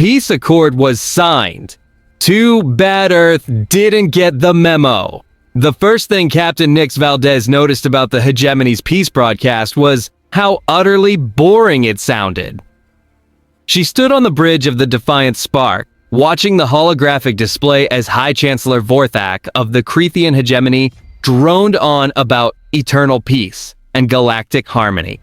peace accord was signed. Too bad Earth didn't get the memo. The first thing Captain Nix Valdez noticed about the Hegemony's peace broadcast was how utterly boring it sounded. She stood on the bridge of the Defiant Spark, watching the holographic display as High Chancellor Vorthak of the Crethean Hegemony droned on about eternal peace and galactic harmony.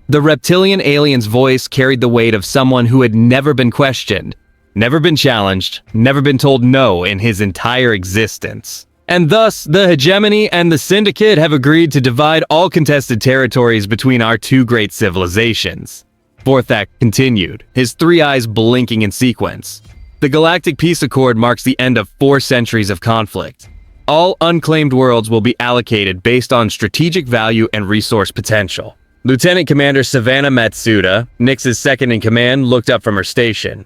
The reptilian alien's voice carried the weight of someone who had never been questioned, never been challenged, never been told no in his entire existence. And thus, the Hegemony and the Syndicate have agreed to divide all contested territories between our two great civilizations. Vorthak continued, his three eyes blinking in sequence. The Galactic Peace Accord marks the end of 4 centuries of conflict. All unclaimed worlds will be allocated based on strategic value and resource potential. Lieutenant Commander Savannah Matsuda, Nix's second-in-command, looked up from her station.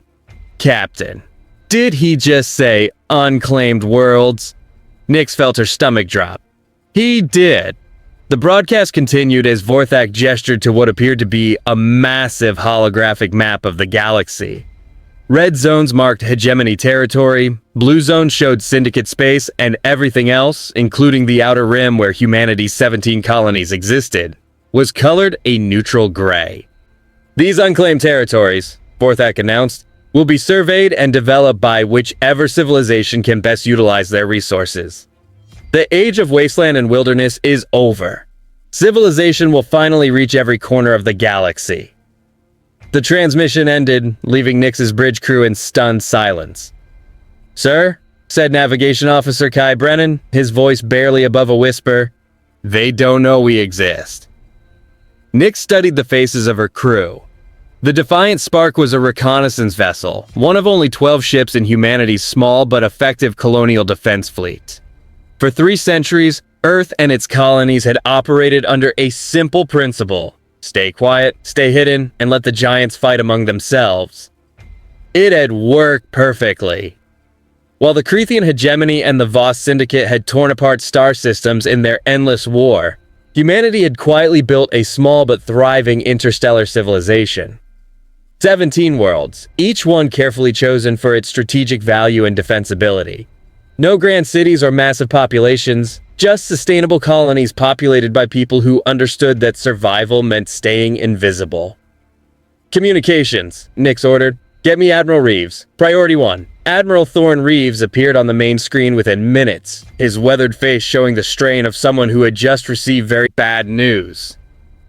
Captain, did he just say unclaimed worlds? Nix felt her stomach drop. He did. The broadcast continued as Vorthak gestured to what appeared to be a massive holographic map of the galaxy. Red zones marked Hegemony territory, blue zones showed Syndicate space, and everything else, including the outer rim where humanity's 17 colonies existed, was colored a neutral gray. These unclaimed territories, Vorthak announced, will be surveyed and developed by whichever civilization can best utilize their resources. The age of wasteland and wilderness is over. Civilization will finally reach every corner of the galaxy. The transmission ended, leaving Nix's bridge crew in stunned silence. Sir, said Navigation Officer Kai Brennan, his voice barely above a whisper, they don't know we exist. Nix studied the faces of her crew. The Defiant Spark was a reconnaissance vessel, one of only 12 ships in humanity's small but effective colonial defense fleet. For 3 centuries, Earth and its colonies had operated under a simple principle: stay quiet, stay hidden, and let the giants fight among themselves. It had worked perfectly. While the Crethean Hegemony and the Voss Syndicate had torn apart star systems in their endless war, humanity had quietly built a small but thriving interstellar civilization. 17 worlds, each one carefully chosen for its strategic value and defensibility. No grand cities or massive populations, just sustainable colonies populated by people who understood that survival meant staying invisible. Communications, Nix ordered. Get me Admiral Reeves. Priority 1. Admiral Thorne Reeves appeared on the main screen within minutes, his weathered face showing the strain of someone who had just received very bad news.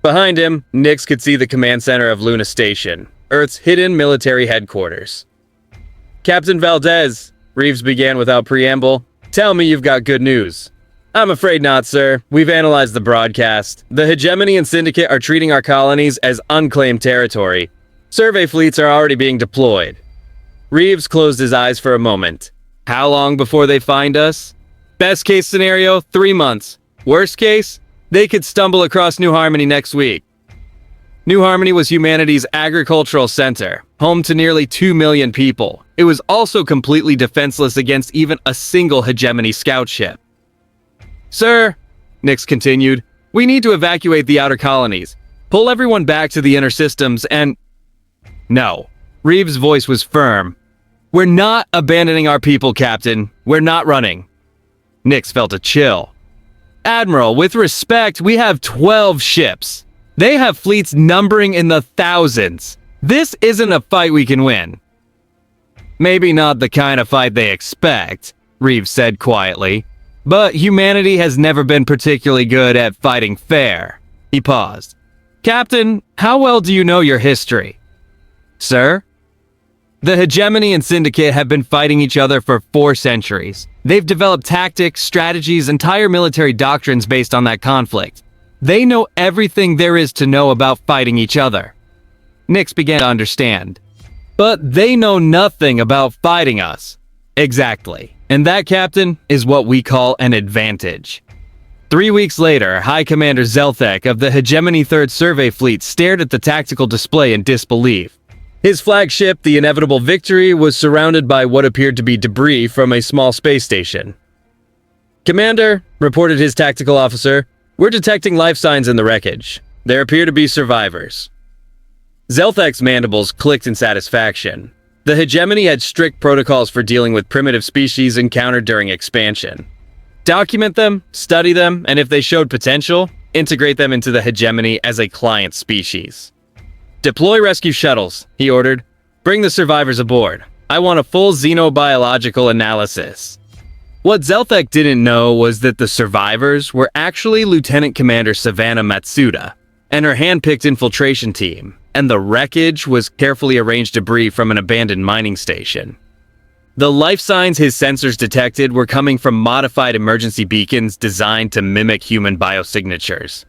Behind him, Nix could see the command center of Luna Station, Earth's hidden military headquarters. Captain Valdez, Reeves began without preamble, tell me you've got good news. I'm afraid not, sir. We've analyzed the broadcast. The Hegemony and Syndicate are treating our colonies as unclaimed territory. Survey fleets are already being deployed. Reeves closed his eyes for a moment. How long before they find us? Best case scenario, 3 months. Worst case, they could stumble across New Harmony next week. New Harmony was humanity's agricultural center, home to nearly 2 million people. It was also completely defenseless against even a single Hegemony scout ship. Sir, Nix continued, we need to evacuate the outer colonies. Pull everyone back to the inner systems and... No. Reeves' voice was firm. We're not abandoning our people, Captain. We're not running. Nix felt a chill. Admiral, with respect, we have 12 ships. They have fleets numbering in the thousands. This isn't a fight we can win. Maybe not the kind of fight they expect, Reeves said quietly. But humanity has never been particularly good at fighting fair. He paused. Captain, how well do you know your history? Sir? The Hegemony and Syndicate have been fighting each other for 4 centuries. They've developed tactics, strategies, entire military doctrines based on that conflict. They know everything there is to know about fighting each other. Nix began to understand. But they know nothing about fighting us. Exactly. And that, Captain, is what we call an advantage. 3 weeks later, High Commander Zelthek of the Hegemony 3rd Survey Fleet stared at the tactical display in disbelief. His flagship, the Inevitable Victory, was surrounded by what appeared to be debris from a small space station. Commander, reported his tactical officer, we're detecting life signs in the wreckage. There appear to be survivors. Zelthek's mandibles clicked in satisfaction. The hegemony had strict protocols for dealing with primitive species encountered during expansion. Document them, study them, and if they showed potential, integrate them into the hegemony as a client species. Deploy rescue shuttles, he ordered. Bring the survivors aboard. I want a full xenobiological analysis. What Zelthek didn't know was that the survivors were actually Lieutenant Commander Savannah Matsuda and her hand-picked infiltration team, and the wreckage was carefully arranged debris from an abandoned mining station. The life signs his sensors detected were coming from modified emergency beacons designed to mimic human biosignatures.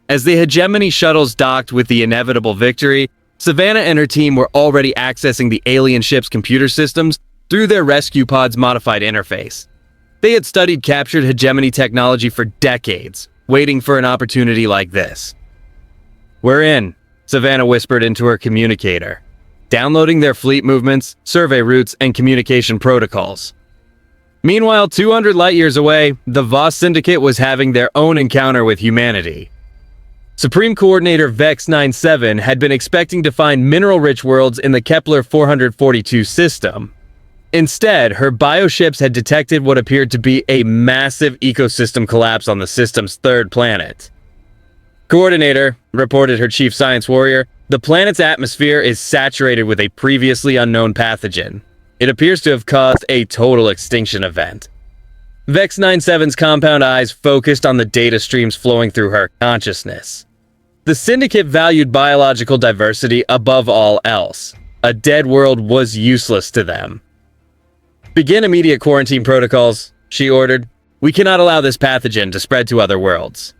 As the hegemony shuttles docked with the inevitable victory, Savannah and her team were already accessing the alien ship's computer systems through their rescue pod's modified interface. They had studied captured hegemony technology for decades, waiting for an opportunity like this. "We're in," Savannah whispered into her communicator, downloading their fleet movements, survey routes, and communication protocols. Meanwhile, 200 light-years away, the Voss Syndicate was having their own encounter with humanity. Supreme Coordinator Vex 97 had been expecting to find mineral-rich worlds in the Kepler 442 system. Instead, her bioships had detected what appeared to be a massive ecosystem collapse on the system's third planet. "Coordinator," reported her chief science warrior, "the planet's atmosphere is saturated with a previously unknown pathogen. It appears to have caused a total extinction event." Vex 97's compound eyes focused on the data streams flowing through her consciousness. The Syndicate valued biological diversity above all else. A dead world was useless to them. "Begin immediate quarantine protocols," she ordered. "We cannot allow this pathogen to spread to other worlds."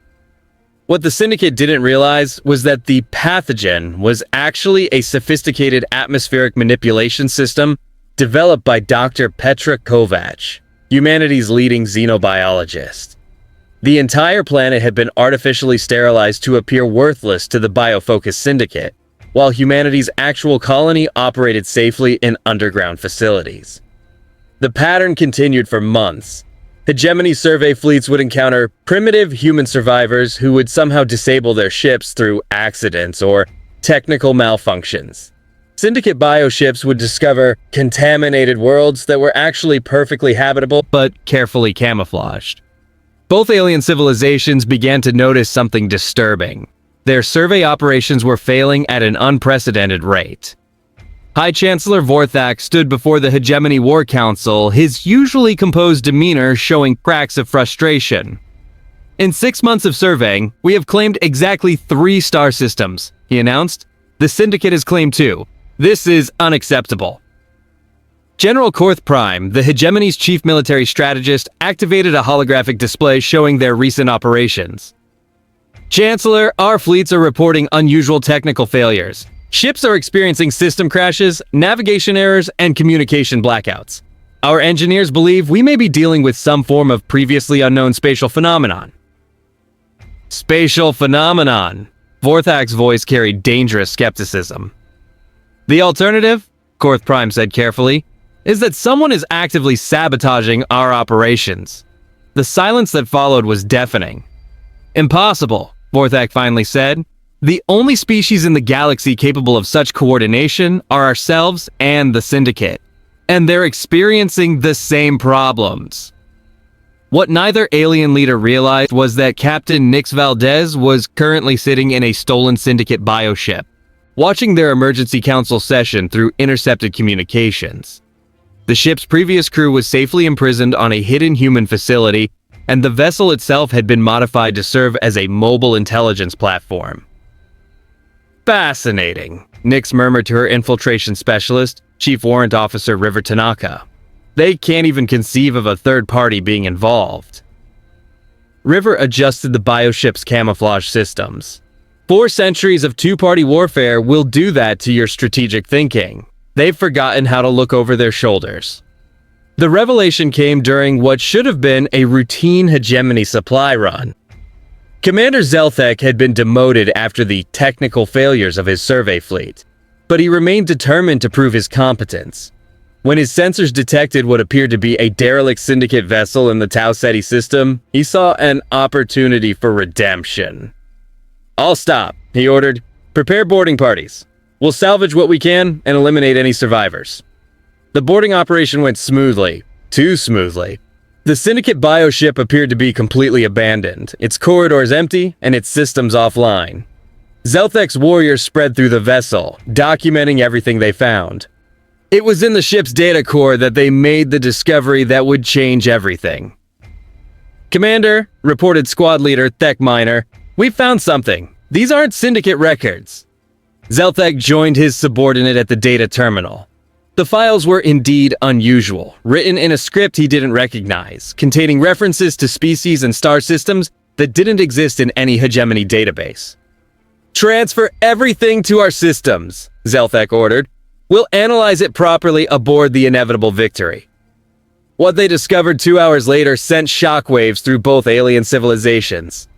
What the Syndicate didn't realize was that the pathogen was actually a sophisticated atmospheric manipulation system developed by Dr. Petra Kovac, humanity's leading xenobiologist. The entire planet had been artificially sterilized to appear worthless to the biofocused Syndicate, while humanity's actual colony operated safely in underground facilities. The pattern continued for months. Hegemony survey fleets would encounter primitive human survivors who would somehow disable their ships through accidents or technical malfunctions. Syndicate bioships would discover contaminated worlds that were actually perfectly habitable but carefully camouflaged. Both alien civilizations began to notice something disturbing. Their survey operations were failing at an unprecedented rate. High Chancellor Vorthak stood before the Hegemony War Council, his usually composed demeanor showing cracks of frustration. "In 6 months of surveying, we have claimed exactly 3 star systems," he announced. "The Syndicate has claimed 2. This is unacceptable." General Korth Prime, the Hegemony's chief military strategist, activated a holographic display showing their recent operations. "Chancellor, our fleets are reporting unusual technical failures. Ships are experiencing system crashes, navigation errors, and communication blackouts. Our engineers believe we may be dealing with some form of previously unknown spatial phenomenon." Spatial phenomenon. Vorthak's voice carried dangerous skepticism. "The alternative," Korth Prime said carefully, "is that someone is actively sabotaging our operations." The silence that followed was deafening. "Impossible," Vorthak finally said. "The only species in the galaxy capable of such coordination are ourselves and the Syndicate, and they're experiencing the same problems." What neither alien leader realized was that Captain Nix Valdez was currently sitting in a stolen Syndicate bioship, watching their emergency council session through intercepted communications. The ship's previous crew was safely imprisoned on a hidden human facility, and the vessel itself had been modified to serve as a mobile intelligence platform. "Fascinating," Nix murmured to her infiltration specialist, Chief Warrant Officer River Tanaka. "They can't even conceive of a third party being involved." River adjusted the bioship's camouflage systems. 4 centuries of two-party warfare will do that to your strategic thinking. They've forgotten how to look over their shoulders. The revelation came during what should have been a routine hegemony supply run. Commander Zelthek had been demoted after the technical failures of his survey fleet, but he remained determined to prove his competence. When his sensors detected what appeared to be a derelict Syndicate vessel in the Tau Ceti system, he saw an opportunity for redemption. "All stop," he ordered. "Prepare boarding parties. We'll salvage what we can and eliminate any survivors. The boarding operation went smoothly. Too smoothly. The Syndicate bioship appeared to be completely abandoned, its corridors empty, and its systems offline. Zelthek's warriors spread through the vessel, documenting everything they found. It was in the ship's data core that they made the discovery that would change everything. Commander, reported squad leader Thek Minor, we found something. These aren't Syndicate records. Zelthek joined his subordinate at the data terminal. The files were indeed unusual, written in a script he didn't recognize, containing references to species and star systems that didn't exist in any hegemony database. Transfer everything to our systems, Zelthek ordered. We'll analyze it properly aboard the inevitable Victory. What they discovered 2 hours later sent shockwaves through both alien civilizations.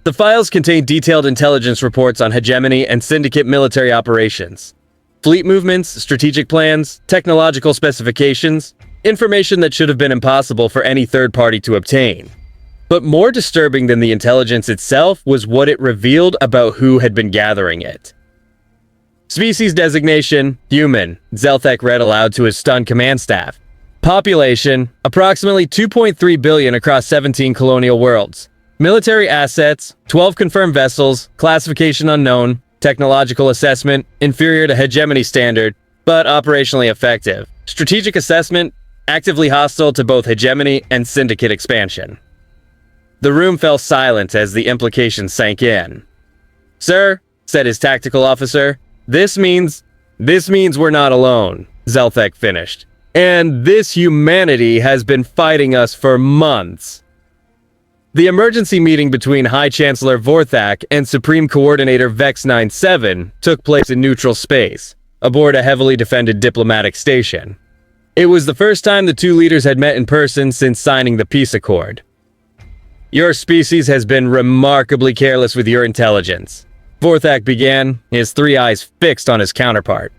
The files contained detailed intelligence reports on hegemony and Syndicate military operations. Fleet movements, strategic plans, technological specifications, information that should have been impossible for any third party to obtain. But more disturbing than the intelligence itself was what it revealed about who had been gathering it. Species designation, human, Zelthek read aloud to his stunned command staff. Population, approximately 2.3 billion across 17 colonial worlds. Military assets, 12 confirmed vessels, classification unknown, technological assessment, inferior to hegemony standard, but operationally effective. Strategic assessment, actively hostile to both hegemony and Syndicate expansion. The room fell silent as the implications sank in. Sir, said his tactical officer, this means we're not alone, Zelthek finished. And this humanity has been fighting us for months. The emergency meeting between High Chancellor Vorthak and Supreme Coordinator Vex 97 took place in neutral space, aboard a heavily defended diplomatic station. It was the first time the two leaders had met in person since signing the peace accord. Your species has been remarkably careless with your intelligence, Vorthak began, his three eyes fixed on his counterpart.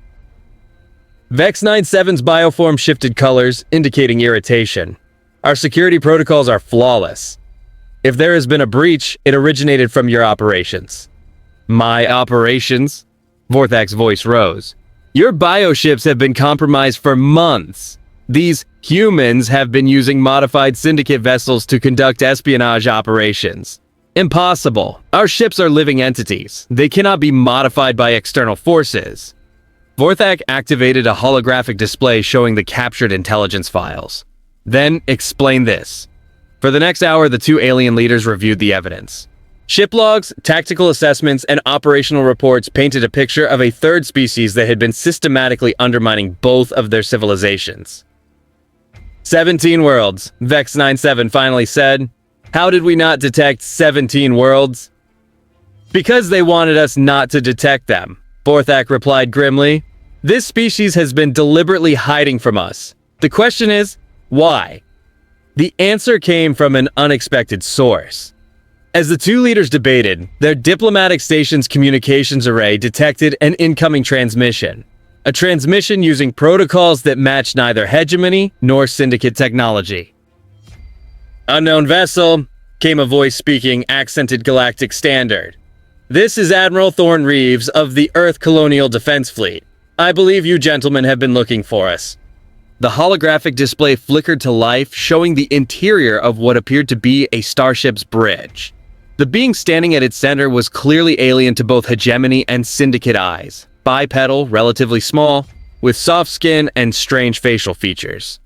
Vex 97's bioform shifted colors, indicating irritation. Our security protocols are flawless. If there has been a breach, it originated from your operations. My operations? Vorthak's voice rose. Your bioships have been compromised for months. These humans have been using modified Syndicate vessels to conduct espionage operations. Impossible. Our ships are living entities. They cannot be modified by external forces. Vorthak activated a holographic display showing the captured intelligence files. Then explain this. For the next hour, the two alien leaders reviewed the evidence. Ship logs, tactical assessments, and operational reports painted a picture of a third species that had been systematically undermining both of their civilizations. 17 worlds, Vex 97 finally said. How did we not detect 17 worlds? Because they wanted us not to detect them, Vorthak replied grimly. This species has been deliberately hiding from us. The question is, why? The answer came from an unexpected source. As the two leaders debated, their diplomatic station's communications array detected an incoming transmission. A transmission using protocols that matched neither hegemony nor Syndicate technology. Unknown vessel, came a voice speaking accented Galactic standard. This is Admiral Thorne Reeves of the Earth Colonial Defense Fleet. I believe you gentlemen have been looking for us. The holographic display flickered to life, showing the interior of what appeared to be a starship's bridge. The being standing at its center was clearly alien to both hegemony and Syndicate eyes. Bipedal, relatively small, with soft skin and strange facial features.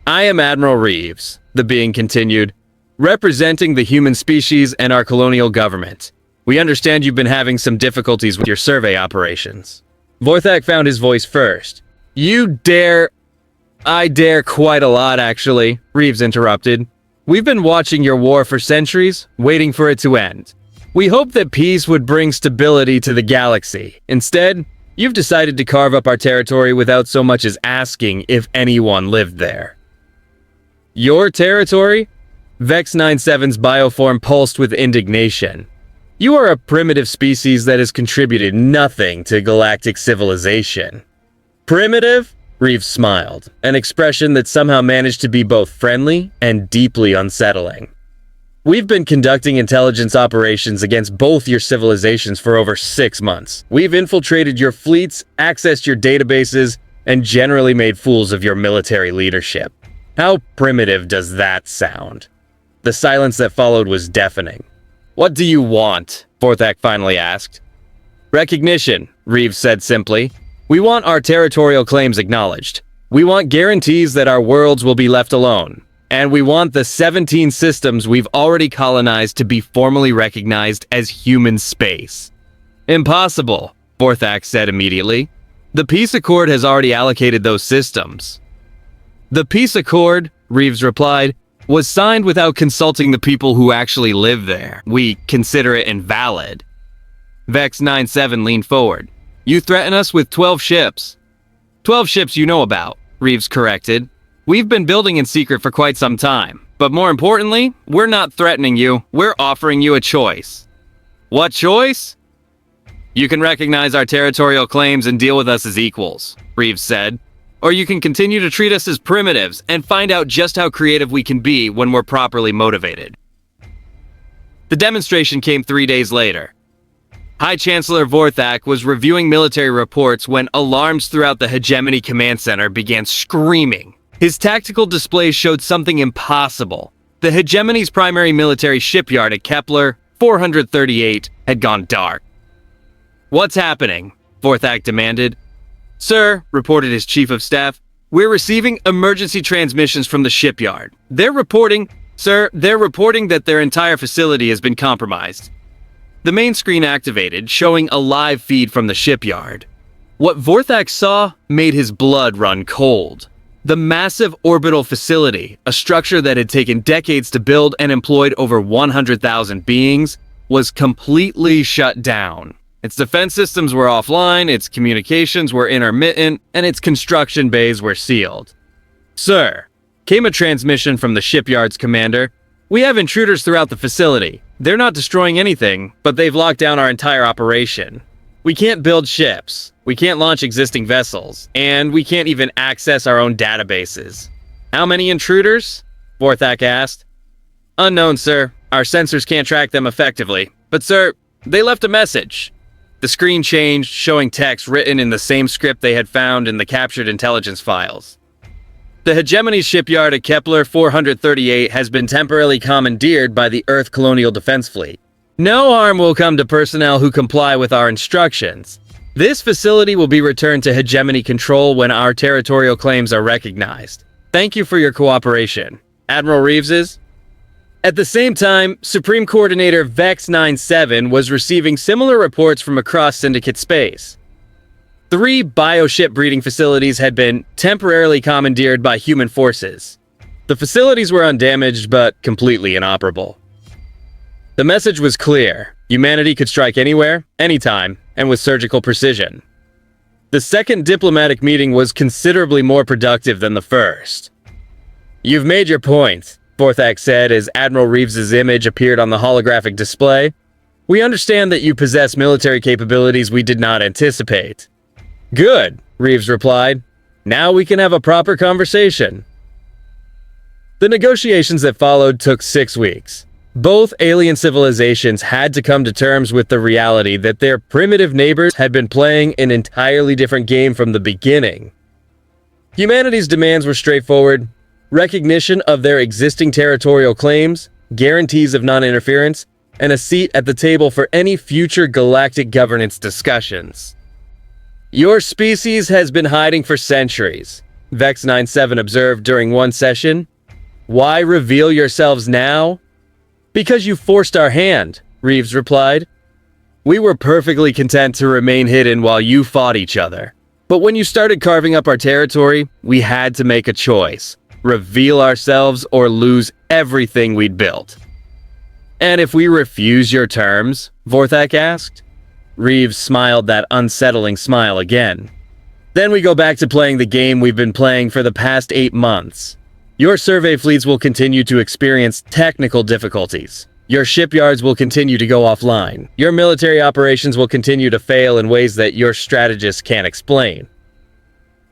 I am Admiral Reeves, the being continued, representing the human species and our colonial government. We understand you've been having some difficulties with your survey operations. Vorthak found his voice first. I dare quite a lot, actually, Reeves interrupted. We've been watching your war for centuries, waiting for it to end. We hoped that peace would bring stability to the galaxy. Instead, you've decided to carve up our territory without so much as asking if anyone lived there. Your territory? Vex 97's bioform pulsed with indignation. You are a primitive species that has contributed nothing to galactic civilization. Primitive? Reeves smiled, an expression that somehow managed to be both friendly and deeply unsettling. We've been conducting intelligence operations against both your civilizations for over 6 months. We've infiltrated your fleets, accessed your databases, and generally made fools of your military leadership. How primitive does that sound? The silence that followed was deafening. What do you want? Vorthak finally asked. Recognition, Reeves said simply. We want our territorial claims acknowledged. We want guarantees that our worlds will be left alone. And we want the 17 systems we've already colonized to be formally recognized as human space. Impossible, Vorthak said immediately. The peace accord has already allocated those systems. The peace accord, Reeves replied, was signed without consulting the people who actually live there. We consider it invalid. Vex 97 leaned forward. You threaten us with 12 ships. 12 ships you know about, Reeves corrected. We've been building in secret for quite some time, but more importantly, we're not threatening you, we're offering you a choice. What choice? You can recognize our territorial claims and deal with us as equals, Reeves said. Or you can continue to treat us as primitives and find out just how creative we can be when we're properly motivated. The demonstration came 3 days later. High Chancellor Vorthak was reviewing military reports when alarms throughout the Hegemony Command Center began screaming. His tactical displays showed something impossible. The Hegemony's primary military shipyard at Kepler 438 had gone dark. What's happening? Vorthak demanded. Sir, reported his chief of staff, we're receiving emergency transmissions from the shipyard. They're reporting that their entire facility has been compromised. The main screen activated, showing a live feed from the shipyard. What Vorthak saw made his blood run cold. The massive orbital facility, a structure that had taken decades to build and employed over 100,000 beings, was completely shut down. Its defense systems were offline, its communications were intermittent, and its construction bays were sealed. Sir, came a transmission from the shipyard's commander. We have intruders throughout the facility. They're not destroying anything, but they've locked down our entire operation. We can't build ships, we can't launch existing vessels, and we can't even access our own databases. How many intruders? Vorthak asked. Unknown, sir. Our sensors can't track them effectively. But sir, they left a message. The screen changed, showing text written in the same script they had found in the captured intelligence files. The Hegemony shipyard at Kepler 438 has been temporarily commandeered by the Earth Colonial Defense Fleet. No harm will come to personnel who comply with our instructions. This facility will be returned to Hegemony control when our territorial claims are recognized. Thank you for your cooperation. Admiral Reeves's. At the same time, Supreme Coordinator Vex 97 was receiving similar reports from across Syndicate space. 3 bioship breeding facilities had been temporarily commandeered by human forces. The facilities were undamaged but completely inoperable. The message was clear. Humanity could strike anywhere, anytime, and with surgical precision. The second diplomatic meeting was considerably more productive than the first. You've made your point, Vorthak said as Admiral Reeves's image appeared on the holographic display. We understand that you possess military capabilities we did not anticipate. Good, Reeves replied. Now we can have a proper conversation. The negotiations that followed took 6 weeks. Both alien civilizations had to come to terms with the reality that their primitive neighbors had been playing an entirely different game from the beginning. Humanity's demands were straightforward: recognition of their existing territorial claims, guarantees of non-interference, and a seat at the table for any future galactic governance discussions. Your species has been hiding for centuries, Vex 97 observed during one session. Why reveal yourselves now? Because you forced our hand, Reeves replied. We were perfectly content to remain hidden while you fought each other. But when you started carving up our territory, we had to make a choice. Reveal ourselves or lose everything we'd built. And if we refuse your terms? Vorthak asked. Reeves smiled that unsettling smile again. Then we go back to playing the game we've been playing for the past 8 months. Your survey fleets will continue to experience technical difficulties. Your shipyards will continue to go offline. Your military operations will continue to fail in ways that your strategists can't explain.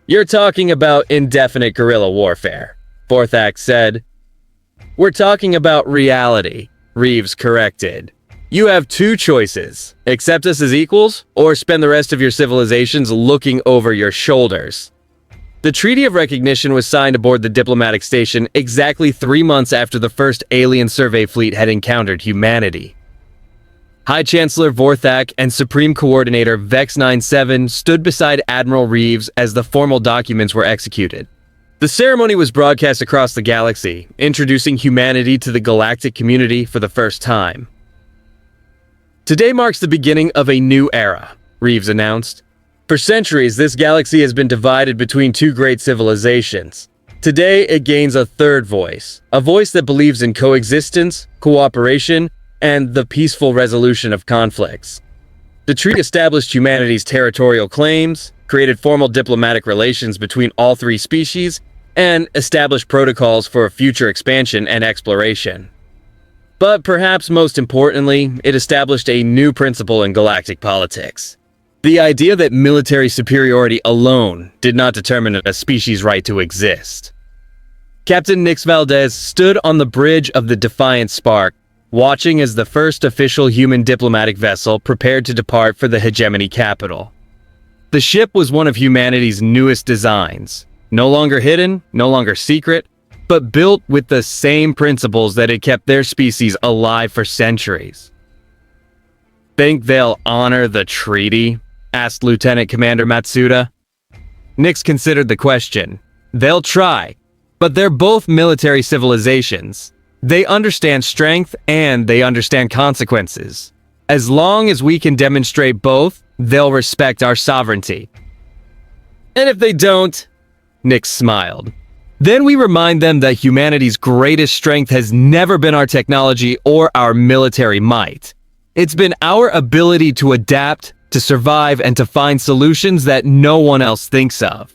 You're talking about indefinite guerrilla warfare, Vorthak said. We're talking about reality. Reeves corrected. You have two choices. Accept us as equals, or spend the rest of your civilizations looking over your shoulders. The Treaty of Recognition was signed aboard the diplomatic station exactly 3 months after the first alien survey fleet had encountered humanity. High Chancellor Vorthak and Supreme Coordinator Vex 97 stood beside Admiral Reeves as the formal documents were executed. The ceremony was broadcast across the galaxy, introducing humanity to the galactic community for the first time. Today marks the beginning of a new era, Reeves announced. For centuries, this galaxy has been divided between two great civilizations. Today, it gains a third voice, a voice that believes in coexistence, cooperation, and the peaceful resolution of conflicts. The treaty established humanity's territorial claims, created formal diplomatic relations between all three species, and established protocols for future expansion and exploration. But perhaps most importantly, it established a new principle in galactic politics. The idea that military superiority alone did not determine a species' right to exist. Captain Nix Valdez stood on the bridge of the Defiant Spark, watching as the first official human diplomatic vessel prepared to depart for the hegemony capital. The ship was one of humanity's newest designs, no longer hidden, no longer secret, but built with the same principles that had kept their species alive for centuries. Think they'll honor the treaty? Asked Lieutenant Commander Matsuda. Nix considered the question. They'll try, but they're both military civilizations. They understand strength and they understand consequences. As long as we can demonstrate both, they'll respect our sovereignty. And if they don't, Nix smiled. Then we remind them that humanity's greatest strength has never been our technology or our military might. It's been our ability to adapt, to survive, and to find solutions that no one else thinks of.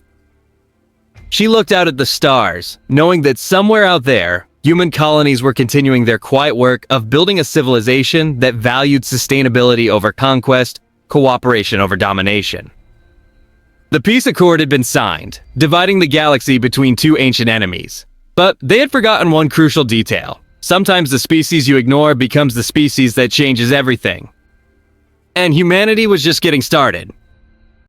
She looked out at the stars, knowing that somewhere out there, human colonies were continuing their quiet work of building a civilization that valued sustainability over conquest, cooperation over domination. The peace accord had been signed, dividing the galaxy between two ancient enemies. But they had forgotten one crucial detail. Sometimes the species you ignore becomes the species that changes everything. And humanity was just getting started.